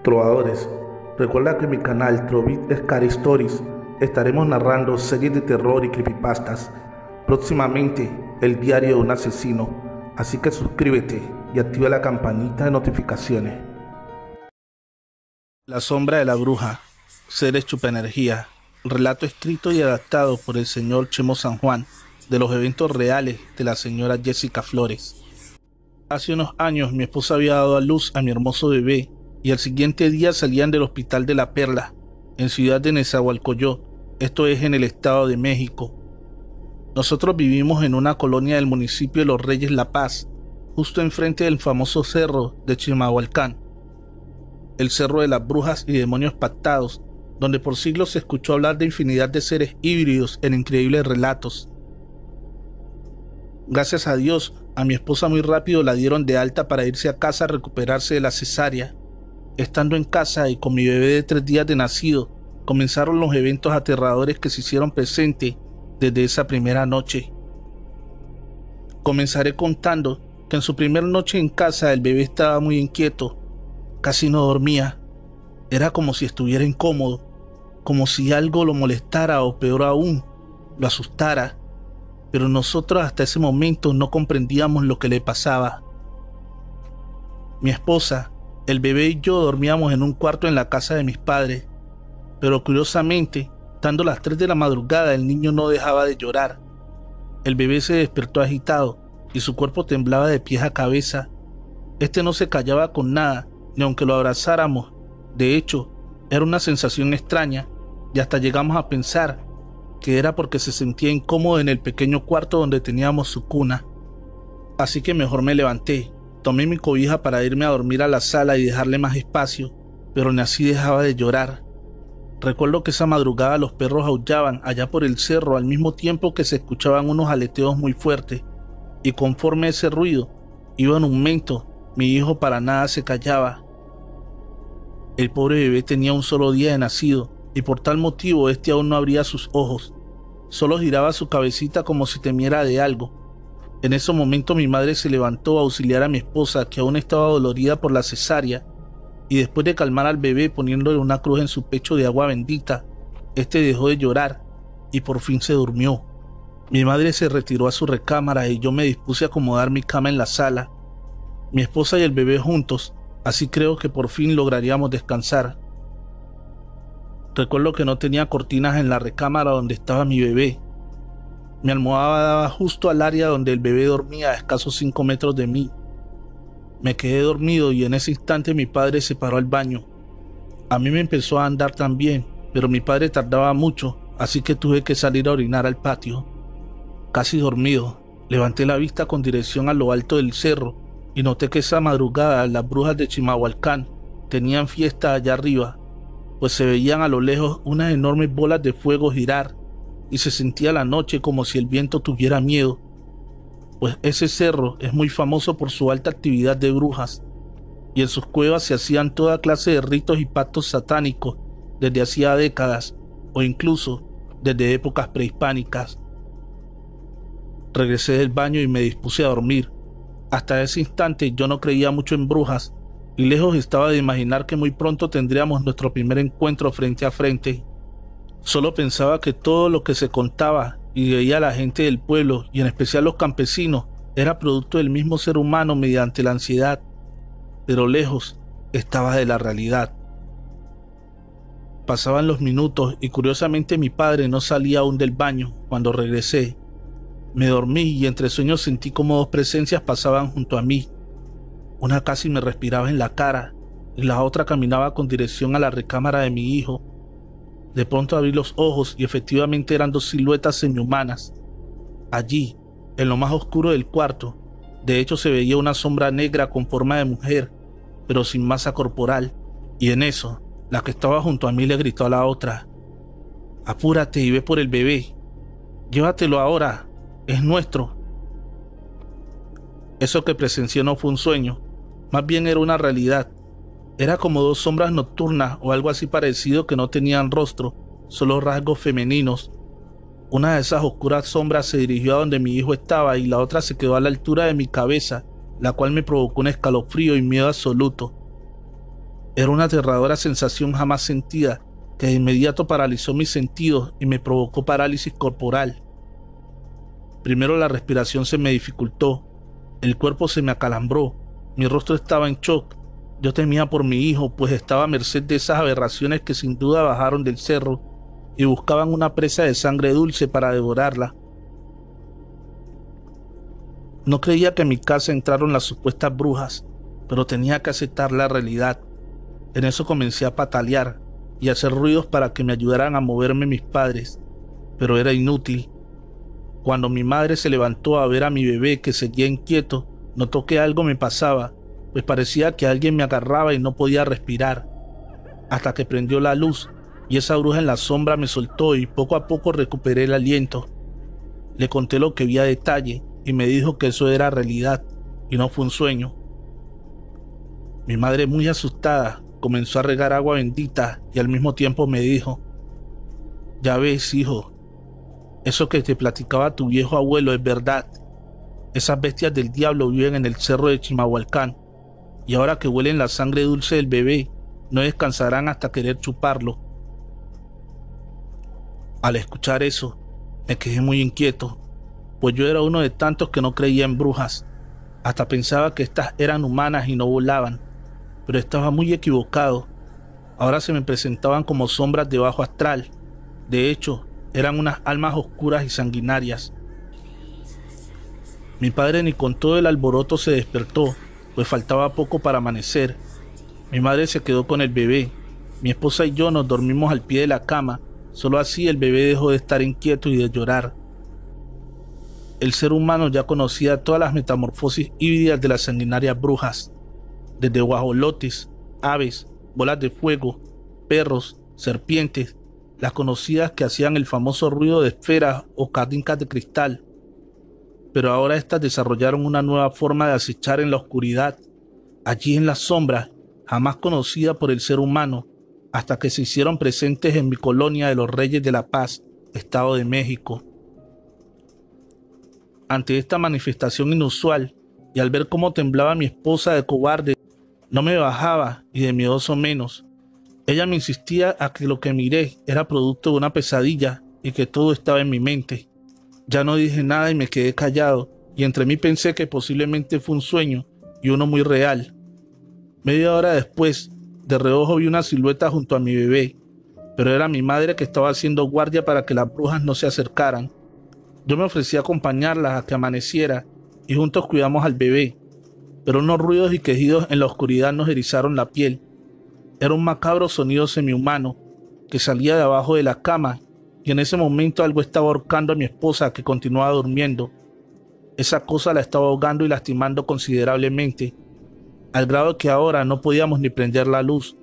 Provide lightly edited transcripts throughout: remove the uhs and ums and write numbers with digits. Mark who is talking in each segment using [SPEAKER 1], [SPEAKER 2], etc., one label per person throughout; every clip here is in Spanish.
[SPEAKER 1] Trovadores, recuerda que en mi canal Trovit Scary Stories estaremos narrando series de terror y creepypastas. Próximamente, el diario de un asesino. Así que suscríbete y activa la campanita de notificaciones. La sombra de la bruja, seres chupaenergía, relato escrito y adaptado por el señor Chemo San Juan, de los eventos reales de la señora Jessica Flores. Hace unos años mi esposa había dado a luz a mi hermoso bebé y al siguiente día salían del hospital de La Perla, en ciudad de Nezahualcóyotl, esto es en el estado de México. Nosotros vivimos en una colonia del municipio de Los Reyes La Paz, justo enfrente del famoso cerro de Chimalhuacán, el cerro de las brujas y demonios pactados, donde por siglos se escuchó hablar de infinidad de seres híbridos en increíbles relatos. Gracias a Dios, a mi esposa muy rápido la dieron de alta para irse a casa a recuperarse de la cesárea. Estando en casa y con mi bebé de 3 días de nacido, comenzaron los eventos aterradores que se hicieron presentes desde esa primera noche. Comenzaré contando que en su primera noche en casa el bebé estaba muy inquieto, casi no dormía. Era como si estuviera incómodo, como si algo lo molestara o peor aún, lo asustara. Pero nosotros hasta ese momento no comprendíamos lo que le pasaba. Mi esposa, el bebé y yo dormíamos en un cuarto en la casa de mis padres, pero curiosamente, dando las 3 de la madrugada, el niño no dejaba de llorar. El bebé se despertó agitado y su cuerpo temblaba de pies a cabeza. Este no se callaba con nada, ni aunque lo abrazáramos. De hecho, era una sensación extraña y hasta llegamos a pensar que era porque se sentía incómodo en el pequeño cuarto donde teníamos su cuna. Así que mejor me levanté, tomé mi cobija para irme a dormir a la sala y dejarle más espacio, pero ni así dejaba de llorar. Recuerdo que esa madrugada los perros aullaban allá por el cerro al mismo tiempo que se escuchaban unos aleteos muy fuertes, y conforme ese ruido iba en aumento, mi hijo para nada se callaba. El pobre bebé tenía un solo día de nacido, y por tal motivo este aún no abría sus ojos, solo giraba su cabecita como si temiera de algo. En ese momento mi madre se levantó a auxiliar a mi esposa, que aún estaba dolorida por la cesárea, y después de calmar al bebé poniéndole una cruz en su pecho de agua bendita, este dejó de llorar y por fin se durmió. Mi madre se retiró a su recámara y yo me dispuse a acomodar mi cama en la sala. Mi esposa y el bebé juntos, así creo que por fin lograríamos descansar. Recuerdo que no tenía cortinas en la recámara donde estaba mi bebé. Mi almohada daba justo al área donde el bebé dormía a escasos 5 metros de mí. Me quedé dormido y en ese instante mi padre se paró al baño. A mí me empezó a andar también, pero mi padre tardaba mucho, así que tuve que salir a orinar al patio. Casi dormido, levanté la vista con dirección a lo alto del cerro y noté que esa madrugada las brujas de Chimalhuacán tenían fiesta allá arriba, pues se veían a lo lejos unas enormes bolas de fuego girar y se sentía la noche como si el viento tuviera miedo, pues ese cerro es muy famoso por su alta actividad de brujas y en sus cuevas se hacían toda clase de ritos y pactos satánicos desde hacía décadas o incluso desde épocas prehispánicas. Regresé del baño y me dispuse a dormir. Hasta ese instante yo no creía mucho en brujas y lejos estaba de imaginar que muy pronto tendríamos nuestro primer encuentro frente a frente. Solo pensaba que todo lo que se contaba y veía la gente del pueblo, y en especial los campesinos, era producto del mismo ser humano mediante la ansiedad, pero lejos estaba de la realidad. Pasaban los minutos y curiosamente mi padre no salía aún del baño cuando regresé. Me dormí y entre sueños sentí como 2 presencias pasaban junto a mí. Una casi me respiraba en la cara y la otra caminaba con dirección a la recámara de mi hijo. De pronto abrí los ojos y efectivamente eran 2 siluetas semihumanas. Allí, en lo más oscuro del cuarto, de hecho se veía una sombra negra con forma de mujer, pero sin masa corporal, y en eso, la que estaba junto a mí le gritó a la otra: «Apúrate y ve por el bebé. Llévatelo ahora, es nuestro». Eso que presencié no fue un sueño, más bien era una realidad. Era como 2 sombras nocturnas o algo así parecido que no tenían rostro, solo rasgos femeninos. Una de esas oscuras sombras se dirigió a donde mi hijo estaba y la otra se quedó a la altura de mi cabeza, la cual me provocó un escalofrío y miedo absoluto. Era una aterradora sensación jamás sentida que de inmediato paralizó mis sentidos y me provocó parálisis corporal. Primero la respiración se me dificultó, el cuerpo se me acalambró, mi rostro estaba en shock. Yo temía por mi hijo, pues estaba a merced de esas aberraciones que sin duda bajaron del cerro y buscaban una presa de sangre dulce para devorarla. No creía que en mi casa entraron las supuestas brujas, pero tenía que aceptar la realidad. En eso comencé a patalear y a hacer ruidos para que me ayudaran a moverme mis padres, pero era inútil. Cuando mi madre se levantó a ver a mi bebé que seguía inquieto, notó que algo me pasaba, pues parecía que alguien me agarraba y no podía respirar, hasta que prendió la luz y esa bruja en la sombra me soltó y poco a poco recuperé el aliento. Le conté lo que vi a detalle y me dijo que eso era realidad y no fue un sueño. Mi madre, muy asustada, comenzó a regar agua bendita y al mismo tiempo me dijo: «Ya ves, hijo, eso que te platicaba tu viejo abuelo es verdad. Esas bestias del diablo viven en el cerro de Chimalhuacán y ahora que huelen la sangre dulce del bebé, no descansarán hasta querer chuparlo». Al escuchar eso, me quedé muy inquieto, pues yo era uno de tantos que no creía en brujas. Hasta pensaba que estas eran humanas y no volaban, pero estaba muy equivocado. Ahora se me presentaban como sombras de bajo astral. De hecho, eran unas almas oscuras y sanguinarias. Mi padre ni con todo el alboroto se despertó, pues faltaba poco para amanecer. Mi madre se quedó con el bebé. Mi esposa y yo nos dormimos al pie de la cama. Solo así el bebé dejó de estar inquieto y de llorar. El ser humano ya conocía todas las metamorfosis híbridas de las sanguinarias brujas, desde guajolotes, aves, bolas de fuego, perros, serpientes, las conocidas que hacían el famoso ruido de esferas o cadincas de cristal. Pero ahora estas desarrollaron una nueva forma de acechar en la oscuridad, allí en las sombras, jamás conocida por el ser humano, hasta que se hicieron presentes en mi colonia de los Reyes de la Paz, Estado de México. Ante esta manifestación inusual, y al ver cómo temblaba mi esposa de cobarde, no me bajaba y de miedoso menos. Ella me insistía a que lo que miré era producto de una pesadilla y que todo estaba en mi mente. Ya no dije nada y me quedé callado, y entre mí pensé que posiblemente fue un sueño y uno muy real. Media hora después, de reojo vi una silueta junto a mi bebé, pero era mi madre que estaba haciendo guardia para que las brujas no se acercaran. Yo me ofrecí a acompañarlas a que amaneciera y juntos cuidamos al bebé, pero unos ruidos y quejidos en la oscuridad nos erizaron la piel. Era un macabro sonido semihumano que salía de abajo de la cama, y en ese momento algo estaba ahorcando a mi esposa, que continuaba durmiendo. Esa cosa la estaba ahogando y lastimando considerablemente, al grado que ahora no podíamos ni prender la luz.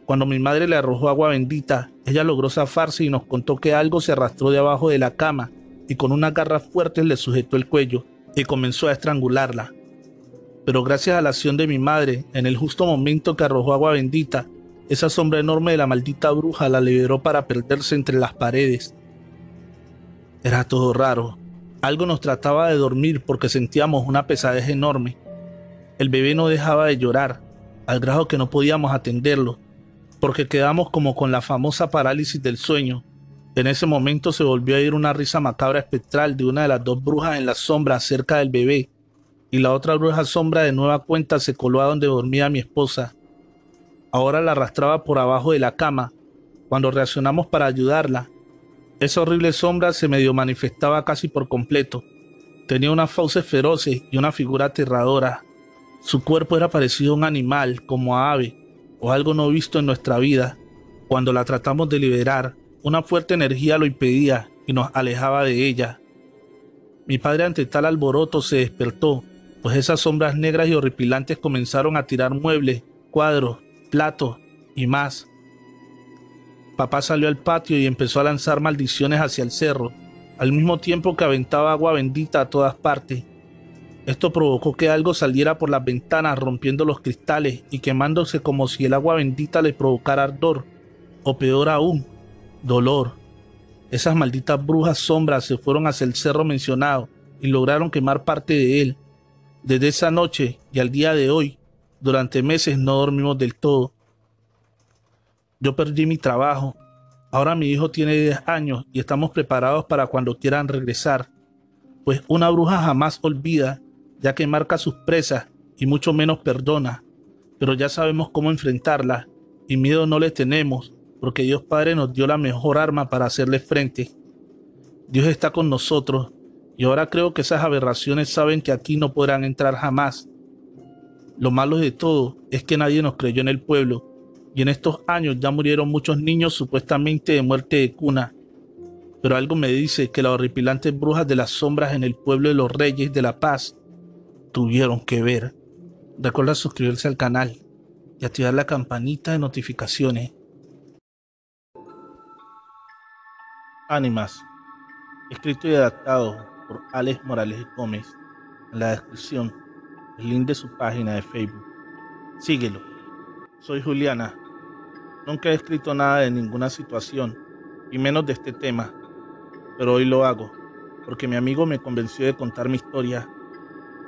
[SPEAKER 1] Cuando mi madre le arrojó agua bendita, ella logró zafarse y nos contó que algo se arrastró de abajo de la cama y con unas garras fuertes le sujetó el cuello y comenzó a estrangularla. Pero gracias a la acción de mi madre, en el justo momento que arrojó agua bendita, esa sombra enorme de la maldita bruja la liberó para perderse entre las paredes. Era todo raro. Algo nos trataba de dormir porque sentíamos una pesadez enorme. El bebé no dejaba de llorar, al grado que no podíamos atenderlo, porque quedamos como con la famosa parálisis del sueño. En ese momento se volvió a oír una risa macabra espectral de una de las dos brujas en la sombra cerca del bebé, y la otra bruja sombra de nueva cuenta se coló a donde dormía mi esposa. Ahora la arrastraba por abajo de la cama. Cuando reaccionamos para ayudarla, esa horrible sombra se medio manifestaba casi por completo. Tenía unas fauces feroces y una figura aterradora. Su cuerpo era parecido a un animal, como a ave, o algo no visto en nuestra vida. Cuando la tratamos de liberar, una fuerte energía lo impedía y nos alejaba de ella. Mi padre, ante tal alboroto, se despertó, pues esas sombras negras y horripilantes comenzaron a tirar muebles, cuadros, platos y más. Papá salió al patio y empezó a lanzar maldiciones hacia el cerro, al mismo tiempo que aventaba agua bendita a todas partes. Esto provocó que algo saliera por las ventanas, rompiendo los cristales y quemándose como si el agua bendita le provocara ardor, o peor aún, dolor. Esas malditas brujas sombras se fueron hacia el cerro mencionado y lograron quemar parte de él. Desde esa noche y al día de hoy, durante meses no dormimos del todo. Yo perdí mi trabajo. Ahora mi hijo tiene 10 años y estamos preparados para cuando quieran regresar. Pues una bruja jamás olvida, ya que marca sus presas y mucho menos perdona. Pero ya sabemos cómo enfrentarla y miedo no le tenemos, porque Dios Padre nos dio la mejor arma para hacerle frente. Dios está con nosotros y ahora creo que esas aberraciones saben que aquí no podrán entrar jamás. Lo malo de todo es que nadie nos creyó en el pueblo y en estos años ya murieron muchos niños supuestamente de muerte de cuna. Pero algo me dice que las horripilantes brujas de las sombras en el pueblo de los Reyes de la Paz tuvieron que ver. Recuerda suscribirse al canal y activar la campanita de notificaciones. Ánimas, escrito y adaptado por Alex Morales Gómez. En la descripción, el link de su página de Facebook. Síguelo. Soy Juliana. Nunca he escrito nada de ninguna situación, y menos de este tema, pero hoy lo hago, porque mi amigo me convenció de contar mi historia.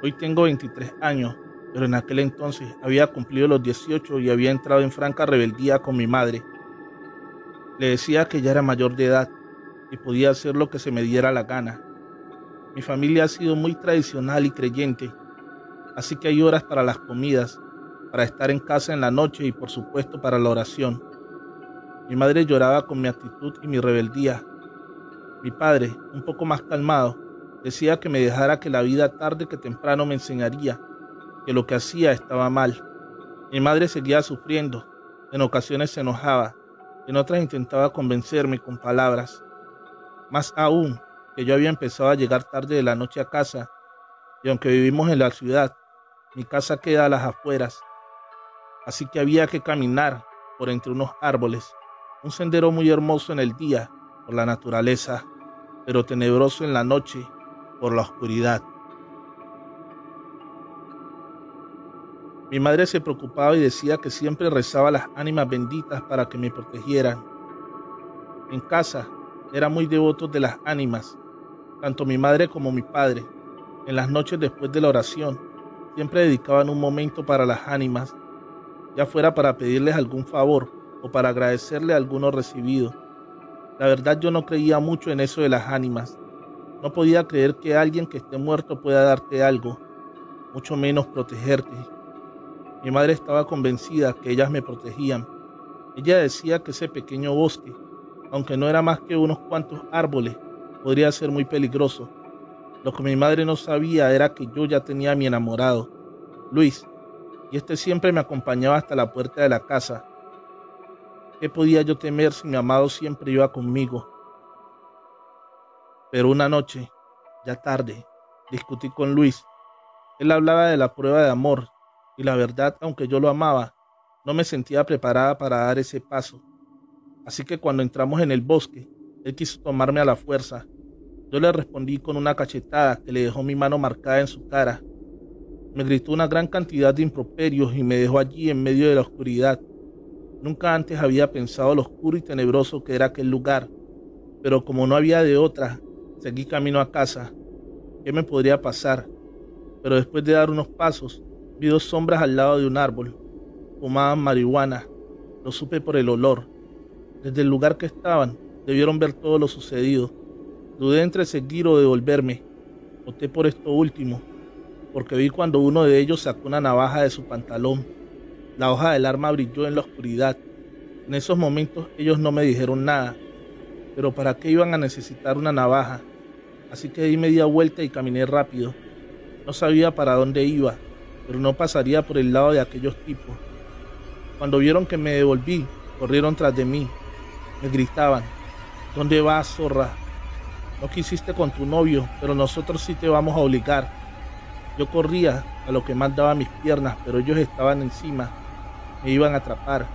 [SPEAKER 1] Hoy tengo 23 años, pero en aquel entonces había cumplido los 18 y había entrado en franca rebeldía con mi madre. Le decía que ya era mayor de edad y podía hacer lo que se me diera la gana. Mi familia ha sido muy tradicional y creyente, así que hay horas para las comidas, para estar en casa en la noche y por supuesto para la oración. Mi madre lloraba con mi actitud y mi rebeldía. Mi padre, un poco más calmado, decía que me dejara, que la vida tarde que temprano me enseñaría que lo que hacía estaba mal. Mi madre seguía sufriendo, en ocasiones se enojaba, en otras intentaba convencerme con palabras. Más aún, que yo había empezado a llegar tarde de la noche a casa, y aunque vivimos en la ciudad, mi casa queda a las afueras, así que había que caminar por entre unos árboles, un sendero muy hermoso en el día por la naturaleza, pero tenebroso en la noche por la oscuridad. Mi madre se preocupaba y decía que siempre rezaba a las ánimas benditas para que me protegieran. En casa era muy devotos de las ánimas, tanto mi madre como mi padre. En las noches después de la oración, siempre dedicaban un momento para las ánimas, ya fuera para pedirles algún favor o para agradecerle alguno recibido. La verdad, yo no creía mucho en eso de las ánimas. No podía creer que alguien que esté muerto pueda darte algo, mucho menos protegerte. Mi madre estaba convencida que ellas me protegían. Ella decía que ese pequeño bosque, aunque no era más que unos cuantos árboles, podría ser muy peligroso. Lo que mi madre no sabía era que yo ya tenía a mi enamorado, Luis, y este siempre me acompañaba hasta la puerta de la casa. ¿Qué podía yo temer si mi amado siempre iba conmigo? Pero una noche, ya tarde, discutí con Luis. Él hablaba de la prueba de amor, y la verdad, aunque yo lo amaba, no me sentía preparada para dar ese paso. Así que cuando entramos en el bosque, él quiso tomarme a la fuerza. Yo le respondí con una cachetada que le dejó mi mano marcada en su cara. Me gritó una gran cantidad de improperios y me dejó allí en medio de la oscuridad. Nunca antes había pensado lo oscuro y tenebroso que era aquel lugar, pero como no había de otra, seguí camino a casa. ¿Qué me podría pasar? Pero después de dar unos pasos, vi dos sombras al lado de un árbol. Fumaban marihuana. Lo supe por el olor. Desde el lugar que estaban, debieron ver todo lo sucedido. Dudé entre seguir o devolverme. Opté por esto último, porque vi cuando uno de ellos sacó una navaja de su pantalón. La hoja del arma brilló en la oscuridad. En esos momentos ellos no me dijeron nada, pero ¿para qué iban a necesitar una navaja? Así que di media vuelta y caminé rápido. No sabía para dónde iba, pero no pasaría por el lado de aquellos tipos. Cuando vieron que me devolví, corrieron tras de mí. Me gritaban: ¿dónde vas, zorra? No quisiste con tu novio, pero nosotros sí te vamos a obligar. Yo corría a lo que más daba mis piernas, pero ellos estaban encima. Me iban a atrapar.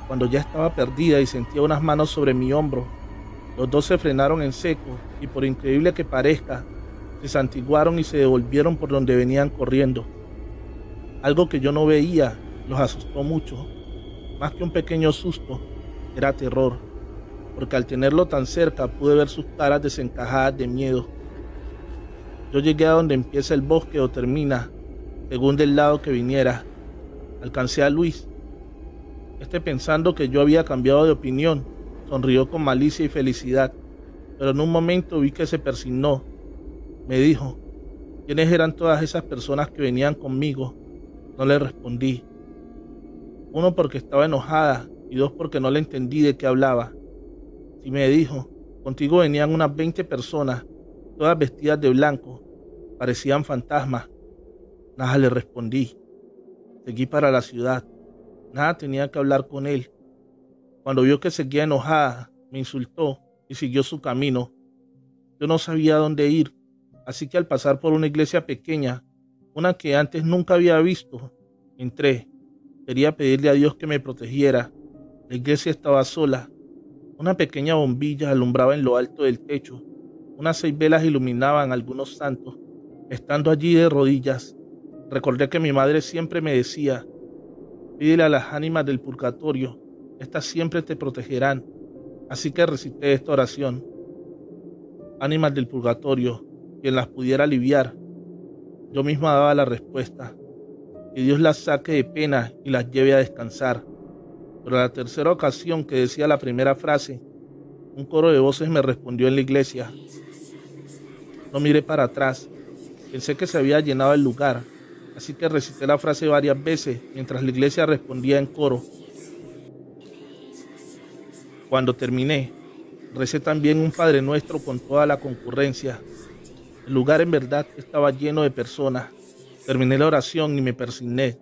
[SPEAKER 1] Cuando ya estaba perdida y sentía unas manos sobre mi hombro, los dos se frenaron en seco y, por increíble que parezca, se santiguaron y se devolvieron por donde venían corriendo. Algo que yo no veía los asustó mucho. Más que un pequeño susto, era terror, porque al tenerlo tan cerca pude ver sus caras desencajadas de miedo. Yo llegué a donde empieza el bosque o termina, según del lado que viniera. Alcancé a Luis. Pensando que yo había cambiado de opinión, sonrió con malicia y felicidad, pero en un momento vi que se persignó. Me dijo: ¿quiénes eran todas esas personas que venían conmigo? No le respondí. Uno, porque estaba enojada, y dos, porque no le entendí de qué hablaba. Y me dijo: contigo venían unas 20 personas, todas vestidas de blanco, parecían fantasmas. Nada le respondí. Seguí para la ciudad. Nada tenía que hablar con él. Cuando vio que seguía enojada, me insultó y siguió su camino. Yo no sabía dónde ir, así que al pasar por una iglesia pequeña, una que antes nunca había visto, entré. Quería pedirle a Dios que me protegiera. La iglesia estaba sola. Una pequeña bombilla alumbraba en lo alto del techo. Unas 6 velas iluminaban algunos santos. Estando allí de rodillas, recordé que mi madre siempre me decía: pídele a las ánimas del purgatorio, estas siempre te protegerán. Así que recité esta oración: ánimas del purgatorio, quien las pudiera aliviar. Yo misma daba la respuesta: que Dios las saque de pena y las lleve a descansar. Pero a la tercera ocasión que decía la primera frase, un coro de voces me respondió en la iglesia. No miré para atrás, pensé que se había llenado el lugar, así que recité la frase varias veces mientras la iglesia respondía en coro. Cuando terminé, recé también un Padre Nuestro con toda la concurrencia. El lugar en verdad estaba lleno de personas. Terminé la oración y me persigné.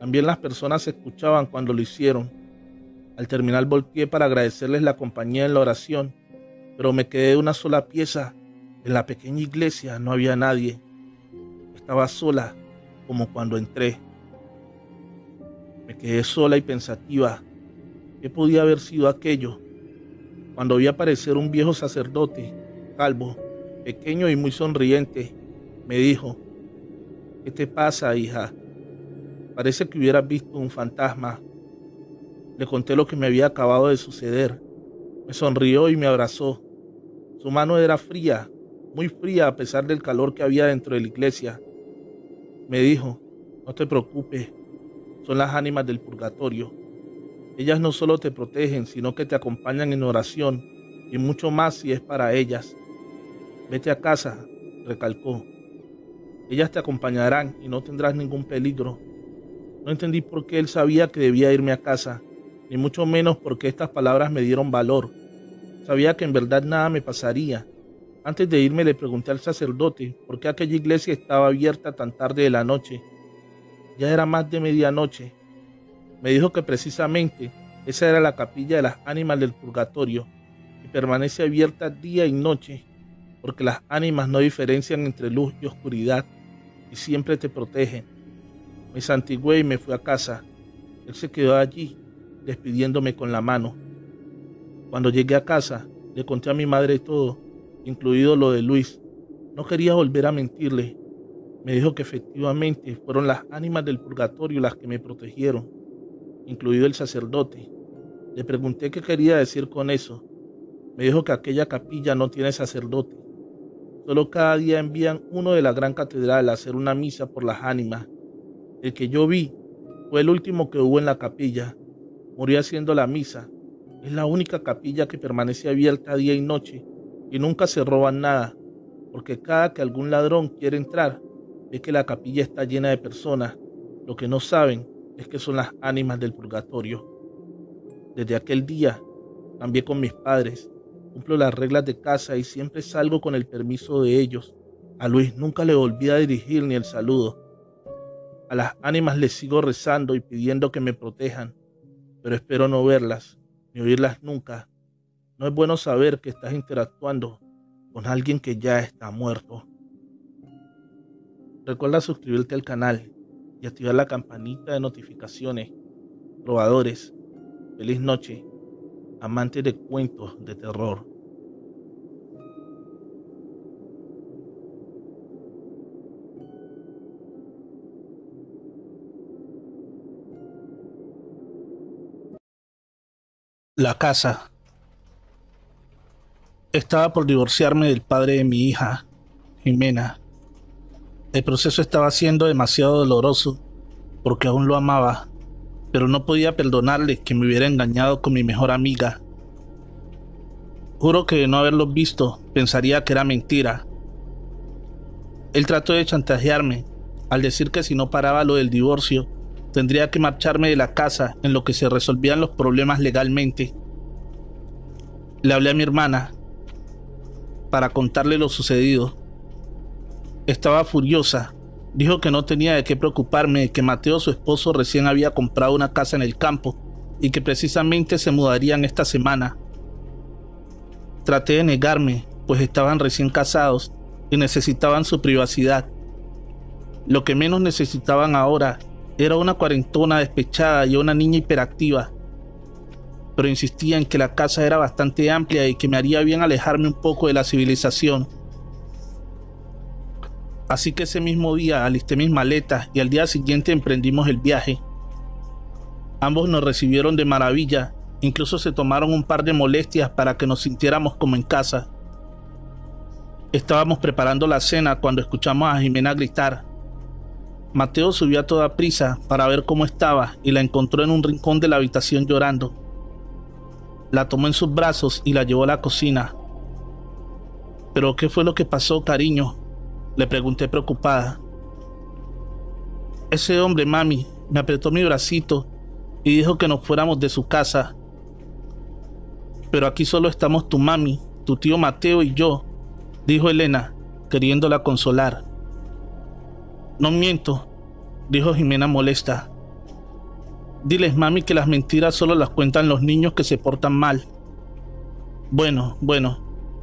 [SPEAKER 1] También las personas se escuchaban cuando lo hicieron. Al terminar volteé para agradecerles la compañía en la oración, pero me quedé de una sola pieza. En la pequeña iglesia no había nadie. Estaba sola, como cuando entré. Me quedé sola y pensativa. ¿Qué podía haber sido aquello? Cuando vi aparecer un viejo sacerdote, calvo, pequeño y muy sonriente, me dijo: ¿qué te pasa, hija? Parece que hubieras visto un fantasma. Le conté lo que me había acabado de suceder. Me sonrió y me abrazó. Su mano era fría, muy fría a pesar del calor que había dentro de la iglesia. Me dijo: no te preocupes, son las ánimas del purgatorio. Ellas no solo te protegen, sino que te acompañan en oración y mucho más si es para ellas. Vete a casa, recalcó. Ellas te acompañarán y no tendrás ningún peligro. No entendí por qué él sabía que debía irme a casa, ni mucho menos porque estas palabras me dieron valor. Sabía que en verdad nada me pasaría. Antes de irme le pregunté al sacerdote por qué aquella iglesia estaba abierta tan tarde de la noche. Ya era más de medianoche. Me dijo que precisamente esa era la capilla de las ánimas del purgatorio, y permanece abierta día y noche, porque las ánimas no diferencian entre luz y oscuridad, y siempre te protegen. Me santigué y me fui a casa. Él se quedó allí, despidiéndome con la mano. Cuando llegué a casa, le conté a mi madre todo, incluido lo de Luis. No quería volver a mentirle. Me dijo que efectivamente fueron las ánimas del purgatorio las que me protegieron, incluido el sacerdote. Le pregunté qué quería decir con eso. Me dijo que aquella capilla no tiene sacerdote. Solo cada día envían uno de la gran catedral a hacer una misa por las ánimas. El que yo vi fue el último que hubo en la capilla. Murió haciendo la misa. Es la única capilla que permanece abierta día y noche y nunca se roban nada, porque cada que algún ladrón quiere entrar, ve que la capilla está llena de personas. Lo que no saben es que son las ánimas del purgatorio. Desde aquel día cambié con mis padres, cumplo las reglas de casa y siempre salgo con el permiso de ellos. A Luis nunca le volví a dirigir ni el saludo. A las ánimas les sigo rezando y pidiendo que me protejan, pero espero no verlas ni oírlas nunca. No es bueno saber que estás interactuando con alguien que ya está muerto. Recuerda suscribirte al canal y activar la campanita de notificaciones. Probadores, feliz noche, amantes de cuentos de terror. La casa. Estaba por divorciarme del padre de mi hija, Jimena. El proceso estaba siendo demasiado doloroso porque aún lo amaba, pero no podía perdonarle que me hubiera engañado con mi mejor amiga. Juro que de no haberlos visto, pensaría que era mentira. Él trató de chantajearme al decir que si no paraba lo del divorcio, tendría que marcharme de la casa en lo que se resolvían los problemas legalmente. Le hablé a mi hermana para contarle lo sucedido. Estaba furiosa. Dijo que no tenía de qué preocuparme, de que Mateo, su esposo, recién había comprado una casa en el campo y que precisamente se mudarían esta semana. Traté de negarme, pues estaban recién casados y necesitaban su privacidad. Lo que menos necesitaban ahora era una cuarentona despechada y una niña hiperactiva. Pero insistía en que la casa era bastante amplia y que me haría bien alejarme un poco de la civilización. Así que ese mismo día alisté mis maletas y al día siguiente emprendimos el viaje. Ambos nos recibieron de maravilla, incluso se tomaron un par de molestias para que nos sintiéramos como en casa. Estábamos preparando la cena cuando escuchamos a Jimena gritar. Mateo subió a toda prisa para ver cómo estaba y la encontró en un rincón de la habitación llorando. La tomó en sus brazos y la llevó a la cocina. ¿Pero qué fue lo que pasó, cariño?, le pregunté preocupada. Ese hombre, mami, me apretó mi bracito y dijo que nos fuéramos de su casa. Pero aquí solo estamos tu mami, tu tío Mateo y yo, dijo Elena, queriéndola consolar. No miento, dijo Jimena molesta. Diles, mami, que las mentiras solo las cuentan los niños que se portan mal. Bueno,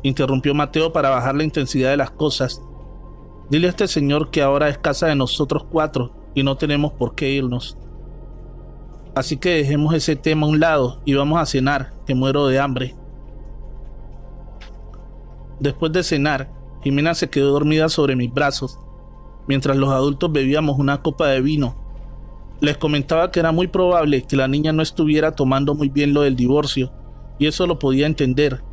[SPEAKER 1] interrumpió Mateo para bajar la intensidad de las cosas. Dile a este señor que ahora es casa de nosotros 4 y no tenemos por qué irnos. Así que dejemos ese tema a un lado y vamos a cenar, que muero de hambre. Después de cenar, Jimena se quedó dormida sobre mis brazos, mientras los adultos bebíamos una copa de vino. Les comentaba que era muy probable que la niña no estuviera tomando muy bien lo del divorcio, y eso lo podía entender.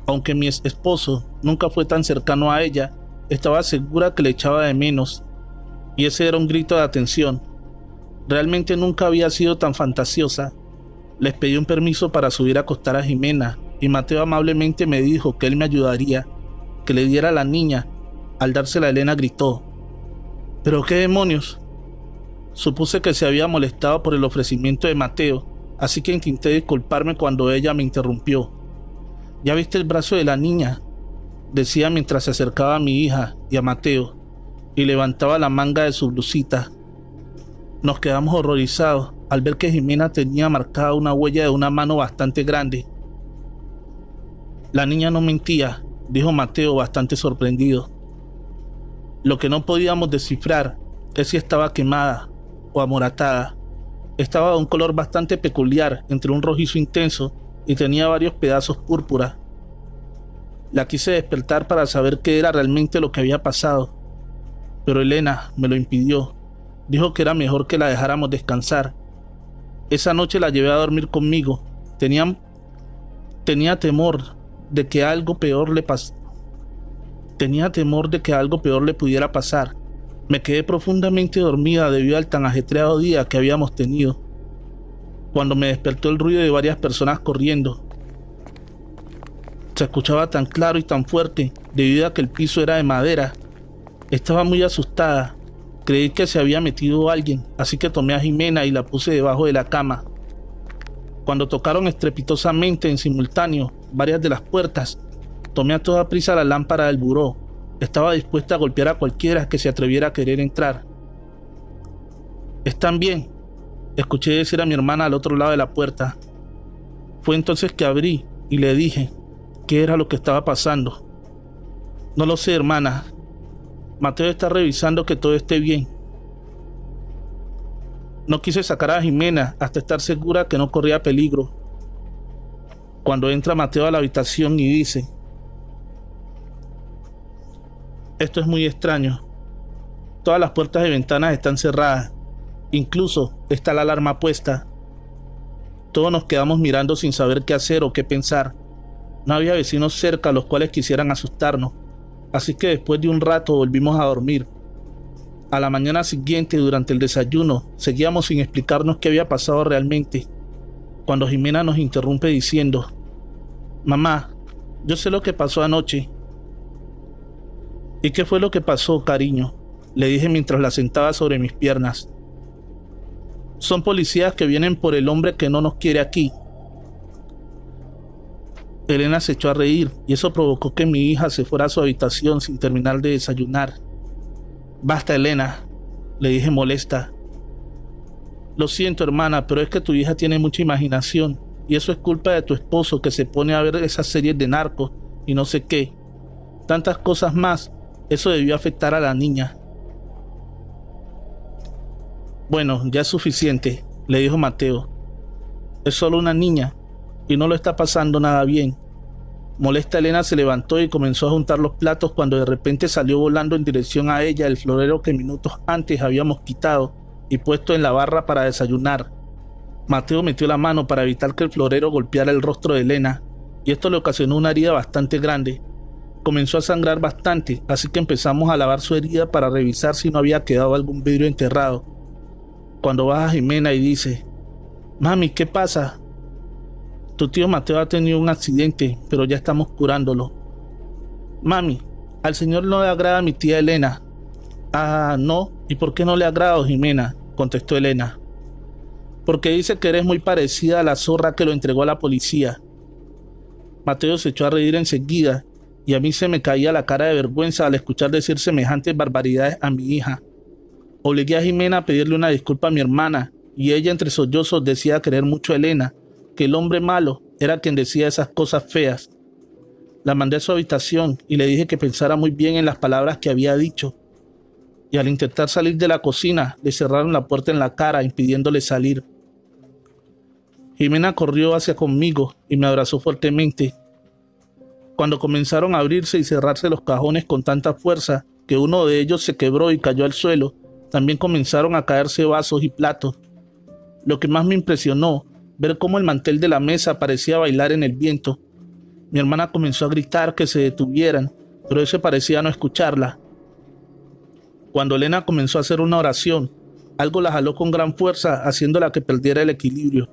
[SPEAKER 1] Aunque mi esposo nunca fue tan cercano a ella, estaba segura que le echaba de menos, y ese era un grito de atención. Realmente nunca había sido tan fantasiosa. Les pedí un permiso para subir a acostar a Jimena, y Mateo amablemente me dijo que él me ayudaría, que le diera a la niña. Al dársela, Elena gritó. ¿Pero qué demonios? Supuse que se había molestado por el ofrecimiento de Mateo, así que intenté disculparme cuando ella me interrumpió. ¿Ya viste el brazo de la niña?, decía mientras se acercaba a mi hija y a Mateo, y levantaba la manga de su blusita. Nos quedamos horrorizados al ver que Jimena tenía marcada una huella de una mano bastante grande. La niña no mentía, dijo Mateo bastante sorprendido. Lo que no podíamos descifrar es si estaba quemada o amoratada. Estaba de un color bastante peculiar, entre un rojizo intenso, y tenía varios pedazos púrpura. La quise despertar para saber qué era realmente lo que había pasado, pero Elena me lo impidió. Dijo que era mejor que la dejáramos descansar. Esa noche la llevé a dormir conmigo. Tenía temor de que algo peor le pudiera pasar. Me quedé profundamente dormida debido al tan ajetreado día que habíamos tenido, cuando me despertó el ruido de varias personas corriendo. Se escuchaba tan claro y tan fuerte debido a que el piso era de madera. Estaba muy asustada. Creí que se había metido alguien, así que tomé a Jimena y la puse debajo de la cama. Cuando tocaron estrepitosamente en simultáneo varias de las puertas, tomé a toda prisa la lámpara del buró. Estaba dispuesta a golpear a cualquiera que se atreviera a querer entrar. ¿Están bien?, escuché decir a mi hermana al otro lado de la puerta. Fue entonces que abrí y le dije qué era lo que estaba pasando. No lo sé, hermana. Mateo está revisando que todo esté bien. No quise sacar a Jimena hasta estar segura que no corría peligro. Cuando entra Mateo a la habitación y dice: esto es muy extraño. Todas las puertas y ventanas están cerradas. Incluso está la alarma puesta. Todos nos quedamos mirando sin saber qué hacer o qué pensar. No había vecinos cerca los cuales quisieran asustarnos, así que después de un rato volvimos a dormir. A la mañana siguiente, durante el desayuno, seguíamos sin explicarnos qué había pasado realmente, cuando Jimena nos interrumpe diciendo: «Mamá, yo sé lo que pasó anoche». «¿Y qué fue lo que pasó, cariño?», le dije mientras la sentaba sobre mis piernas. «Son policías que vienen por el hombre que no nos quiere aquí». Elena se echó a reír y eso provocó que mi hija se fuera a su habitación sin terminar de desayunar. «Basta, Elena», le dije molesta. «Lo siento, hermana, pero es que tu hija tiene mucha imaginación y eso es culpa de tu esposo que se pone a ver esas series de narcos y no sé qué. Tantas cosas más, eso debió afectar a la niña». «Bueno, ya es suficiente», le dijo Mateo. «Es solo una niña y no lo está pasando nada bien». Molesta, Elena se levantó y comenzó a juntar los platos cuando de repente salió volando en dirección a ella el florero que minutos antes habíamos quitado y puesto en la barra para desayunar. Mateo metió la mano para evitar que el florero golpeara el rostro de Elena y esto le ocasionó una herida bastante grande. Comenzó a sangrar bastante, así que empezamos a lavar su herida para revisar si no había quedado algún vidrio enterrado. Cuando baja Jimena y dice: «Mami, ¿qué pasa?» «Tu tío Mateo ha tenido un accidente, pero ya estamos curándolo». «Mami, al señor no le agrada a mi tía Elena». «Ah, no, ¿y por qué no le agrada, Jimena?», contestó Elena. «Porque dice que eres muy parecida a la zorra que lo entregó a la policía». Mateo se echó a reír enseguida y a mí se me caía la cara de vergüenza al escuchar decir semejantes barbaridades a mi hija. Obligué a Jimena a pedirle una disculpa a mi hermana y ella entre sollozos decía querer mucho a Elena, que el hombre malo era quien decía esas cosas feas. La mandé a su habitación y le dije que pensara muy bien en las palabras que había dicho. Y al intentar salir de la cocina, le cerraron la puerta en la cara, impidiéndole salir. Jimena corrió hacia conmigo y me abrazó fuertemente. Cuando comenzaron a abrirse y cerrarse los cajones con tanta fuerza que uno de ellos se quebró y cayó al suelo, también comenzaron a caerse vasos y platos. Lo que más me impresionó, ver cómo el mantel de la mesa parecía bailar en el viento. Mi hermana comenzó a gritar que se detuvieran, pero ese parecía no escucharla. Cuando Elena comenzó a hacer una oración, algo la jaló con gran fuerza, haciéndola que perdiera el equilibrio.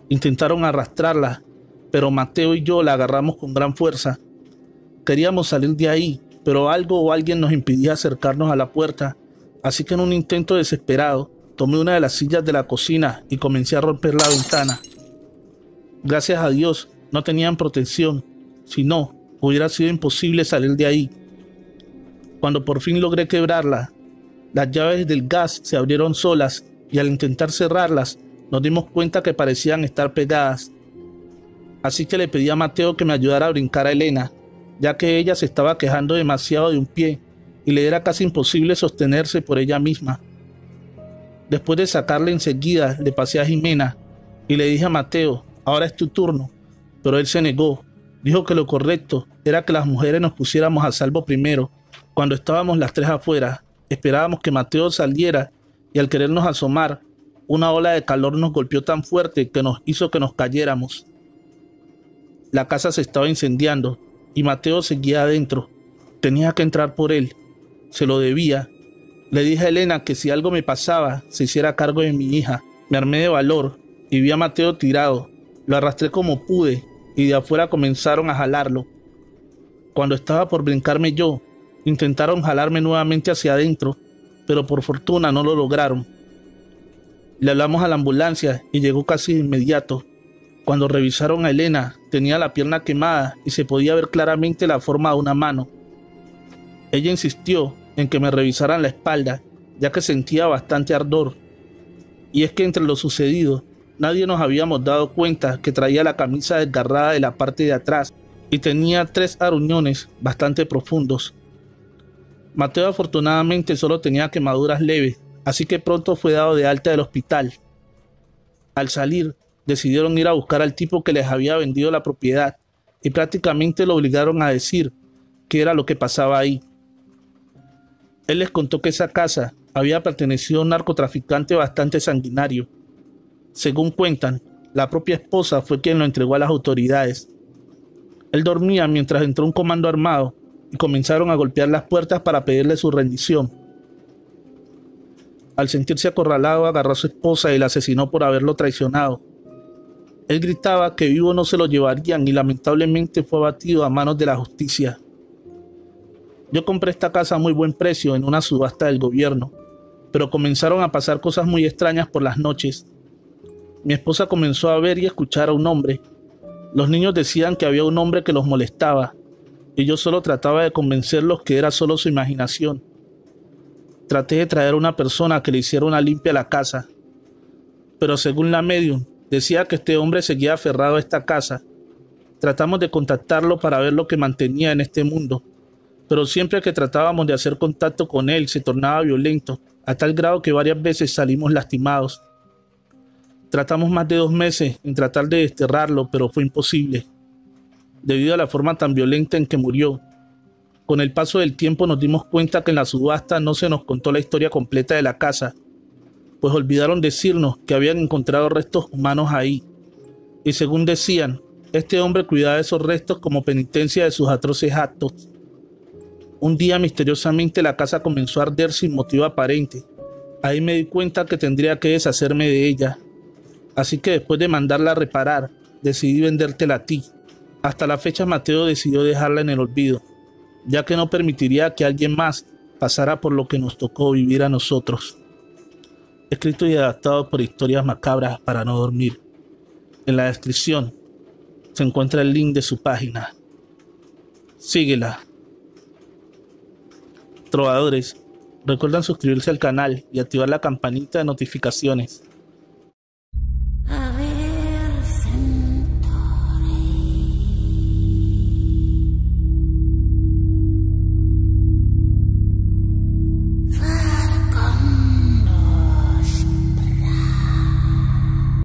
[SPEAKER 1] Intentaron arrastrarla, pero Mateo y yo la agarramos con gran fuerza. Queríamos salir de ahí, pero algo o alguien nos impedía acercarnos a la puerta, así que en un intento desesperado, tomé una de las sillas de la cocina y comencé a romper la ventana. Gracias a Dios no tenían protección, si no, hubiera sido imposible salir de ahí. Cuando por fin logré quebrarla, las llaves del gas se abrieron solas y al intentar cerrarlas nos dimos cuenta que parecían estar pegadas. Así que le pedí a Mateo que me ayudara a brincar a Elena, ya que ella se estaba quejando demasiado de un pie y le era casi imposible sostenerse por ella misma. Después de sacarla enseguida, le pasé a Jimena y le dije a Mateo: «Ahora es tu turno», pero él se negó. Dijo que lo correcto era que las mujeres nos pusiéramos a salvo primero. Cuando estábamos las tres afuera, esperábamos que Mateo saliera y al querernos asomar, una ola de calor nos golpeó tan fuerte que nos hizo que nos cayéramos. La casa se estaba incendiando y Mateo seguía adentro. Tenía que entrar por él. Se lo debía. Le dije a Elena que si algo me pasaba, se hiciera cargo de mi hija. Me armé de valor y vi a Mateo tirado. Lo arrastré como pude y de afuera comenzaron a jalarlo. Cuando estaba por brincarme yo, intentaron jalarme nuevamente hacia adentro, pero por fortuna no lo lograron. Le hablamos a la ambulancia y llegó casi de inmediato. Cuando revisaron a Elena, tenía la pierna quemada y se podía ver claramente la forma de una mano. Ella insistió en que me revisaran la espalda, ya que sentía bastante ardor. Y es que entre lo sucedido, nadie nos habíamos dado cuenta que traía la camisa desgarrada de la parte de atrás y tenía 3 aruñones bastante profundos. Mateo afortunadamente solo tenía quemaduras leves, así que pronto fue dado de alta del hospital. Al salir, decidieron ir a buscar al tipo que les había vendido la propiedad y prácticamente lo obligaron a decir qué era lo que pasaba ahí. Él les contó que esa casa había pertenecido a un narcotraficante bastante sanguinario. Según cuentan, la propia esposa fue quien lo entregó a las autoridades. Él dormía mientras entró un comando armado y comenzaron a golpear las puertas para pedirle su rendición. Al sentirse acorralado, agarró a su esposa y la asesinó por haberlo traicionado. Él gritaba que vivo no se lo llevarían y lamentablemente fue abatido a manos de la justicia. Yo compré esta casa a muy buen precio en una subasta del gobierno, pero comenzaron a pasar cosas muy extrañas por las noches. Mi esposa comenzó a ver y escuchar a un hombre. Los niños decían que había un hombre que los molestaba, y yo solo trataba de convencerlos que era solo su imaginación. Traté de traer a una persona que le hiciera una limpia a la casa, pero según la medium, decía que este hombre seguía aferrado a esta casa. Tratamos de contactarlo para ver lo que mantenía en este mundo, pero siempre que tratábamos de hacer contacto con él se tornaba violento, a tal grado que varias veces salimos lastimados. Tratamos más de 2 meses en tratar de desterrarlo, pero fue imposible, debido a la forma tan violenta en que murió. Con el paso del tiempo nos dimos cuenta que en la subasta no se nos contó la historia completa de la casa, pues olvidaron decirnos que habían encontrado restos humanos ahí, y según decían, este hombre cuidaba esos restos como penitencia de sus atroces actos. Un día misteriosamente la casa comenzó a arder sin motivo aparente. Ahí me di cuenta que tendría que deshacerme de ella, así que después de mandarla a reparar, decidí vendértela a ti. Hasta la fecha Mateo decidió dejarla en el olvido, ya que no permitiría que alguien más pasara por lo que nos tocó vivir a nosotros. Escrito y adaptado por Historias Macabras para no dormir. En la descripción se encuentra el link de su página. Síguela. Trovadores, recuerden suscribirse al canal y activar la campanita de notificaciones.